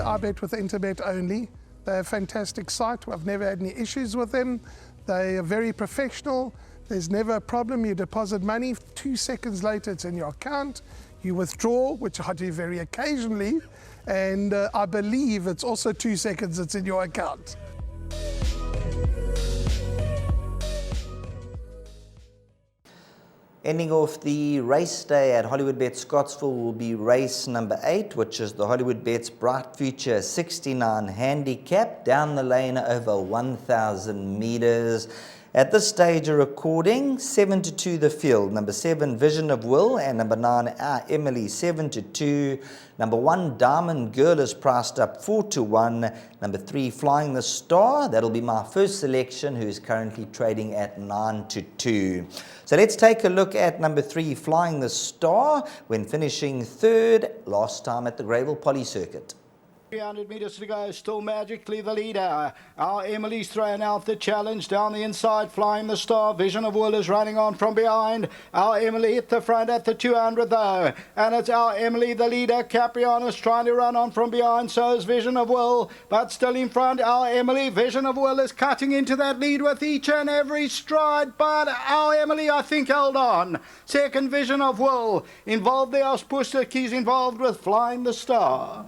I bet with Interbet only. They're a fantastic site. I've never had any issues with them. They are very professional. There's never a problem. You deposit money, 2 seconds later it's in your account. You withdraw, which I do very occasionally, and I believe it's also 2 seconds it's in your account. Ending off the race day at Hollywoodbets Scottsville will be race number 8, which is the Hollywoodbets Bright Future 69 handicap, down the lane over 1,000 meters. At this stage of recording, 7-2 the field. Number 7, Vision of Will, and number 9, Our Emily, 7-2. Number 1, Diamond Girl, is priced up 4-1. Number 3, Flying the Star, that'll be my first selection, who is currently trading at 9-2. So let's take a look at number 3, Flying the Star, when finishing third last time at the Greyville Poly Circuit. 300 meters to go, still magically the leader. Our Emily's throwing out the challenge down the inside, Flying the Star. Vision of Will is running on from behind. Our Emily at the front at the 200 though, and it's Our Emily the leader. Caprion is trying to run on from behind, so is Vision of Will, but still in front. Our Emily, Vision of Will is cutting into that lead with each and every stride, but Our Emily, I think, held on. Second, Vision of Will. Involved there, Keys involved with Flying the Star.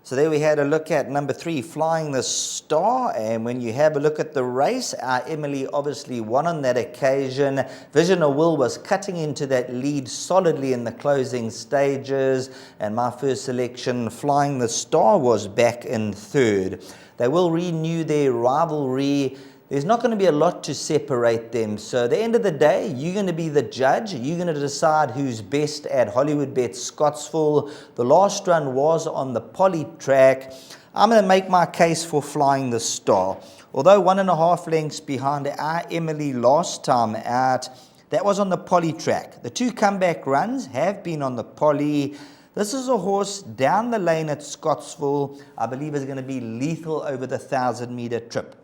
So there we had a look at number 3, Flying the Star, and when you have a look at the race, Our Emily obviously won on that occasion. Vision of Will was cutting into that lead solidly in the closing stages, and my first selection, Flying the Star, was back in third. They will renew their rivalry. There's not going to be a lot to separate them. So at the end of the day, you're going to be the judge. You're going to decide who's best at Hollywoodbets Scottsville. The last run was on the poly track. I'm going to make my case for Flying the Star. Although 1.5 lengths behind Our Emily last time out, that was on the poly track. The 2 comeback runs have been on the poly. This is a horse down the lane at Scottsville. I believe is going to be lethal over the 1,000-meter trip.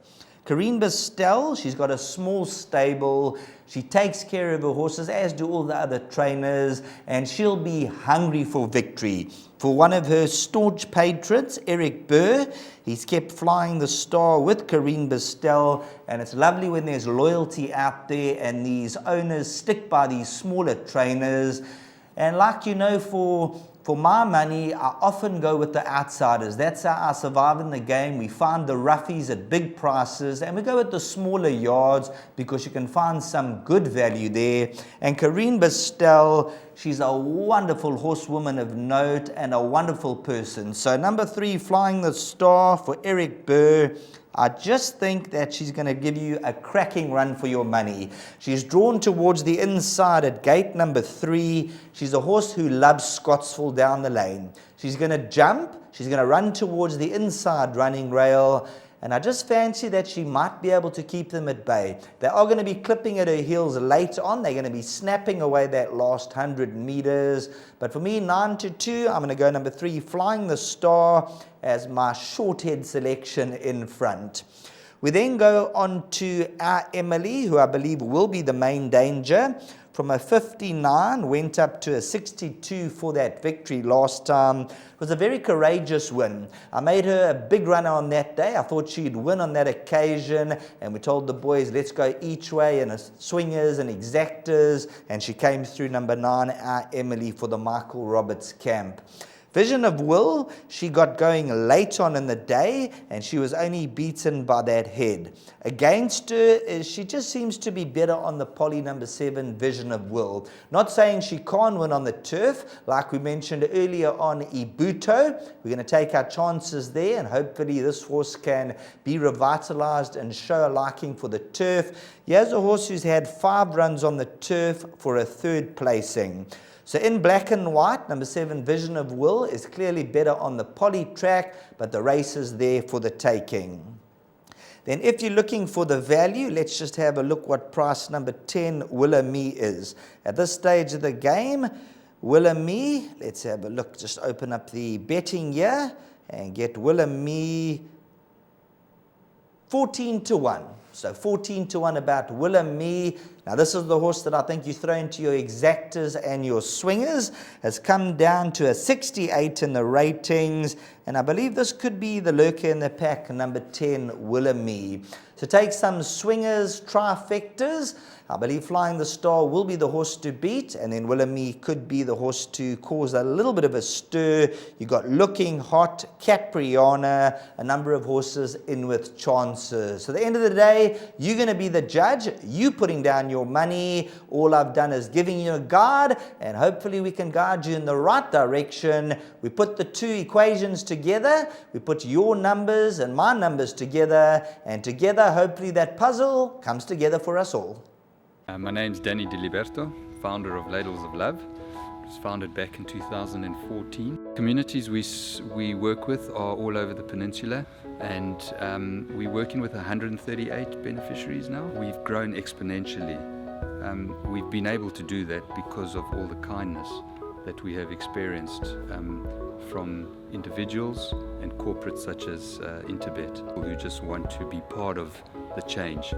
Karine Bastel, she's got a small stable. She takes care of her horses, as do all the other trainers, and she'll be hungry for victory. For one of her staunch patrons, Eric Burr, he's kept Flying the Star with Karine Bastel, and it's lovely when there's loyalty out there and these owners stick by these smaller trainers. And like you know, for my money, I often go with the outsiders. That's how I survive in the game. We find the roughies at big prices, and we go with the smaller yards because you can find some good value there. And Karine Bastel, she's a wonderful horsewoman of note and a wonderful person. So number 3, Flying the Star for Eric Burr. I just think that she's going to give you a cracking run for your money. She's drawn towards the inside at gate number 3. She's a horse who loves Scottsville down the lane. She's going to jump. She's going to run towards the inside running rail. And I just fancy that she might be able to keep them at bay. They are going to be clipping at her heels late on. They're going to be snapping away that last 100 meters. But for me, 9-2, I'm going to go number 3, Flying the Star, as my short head selection in front. We then go on to Our Emily, who I believe will be the main danger. From a 59, went up to a 62 for that victory last time. It was a very courageous win. I made her a big runner on that day. I thought she'd win on that occasion, and we told the boys, let's go each way, and swingers and exactors, and she came through number 9, Our Emily, for the Michael Roberts camp. Vision of Will, she got going late on in the day, and she was only beaten by that head. Against her, she just seems to be better on the poly number 7, Vision of Will. Not saying she can't win on the turf, like we mentioned earlier on Ibuto. We're going to take our chances there, and hopefully this horse can be revitalized and show a liking for the turf. Here's a horse who's had 5 runs on the turf for a 3rd placing. So in black and white, number 7, Vision of Will, is clearly better on the poly track, but the race is there for the taking. Then if you're looking for the value, let's just have a look what price number 10, Willamie, is. At this stage of the game, Willamie, let's have a look, just open up the betting here and get Willamie 14-1. So 14-1 about Willamie. Now this is the horse that I think you throw into your exactors and your swingers. Has come down to a 68 in the ratings, and I believe this could be the lurker in the pack, number 10, Willamie. So take some swingers, trifectas. I believe Flying the Star will be the horse to beat, and then Willamie could be the horse to cause a little bit of a stir. You got Looking Hot, Capriana, a number of horses in with chances. So at the end of the day, you're going to be the judge. You putting down your money. All I've done is giving you a guide, and hopefully we can guide you in the right direction. We put the two equations together. We put your numbers and my numbers together, and together hopefully that puzzle comes together for us all. My name's Danny Diliberto, founder of Ladles of Love. It was founded back in 2014. Communities we work with are all over the peninsula, and we're working with 138 beneficiaries now. We've grown exponentially. We've been able to do that because of all the kindness that we have experienced from individuals and corporates such as Interbet, who just want to be part of the change.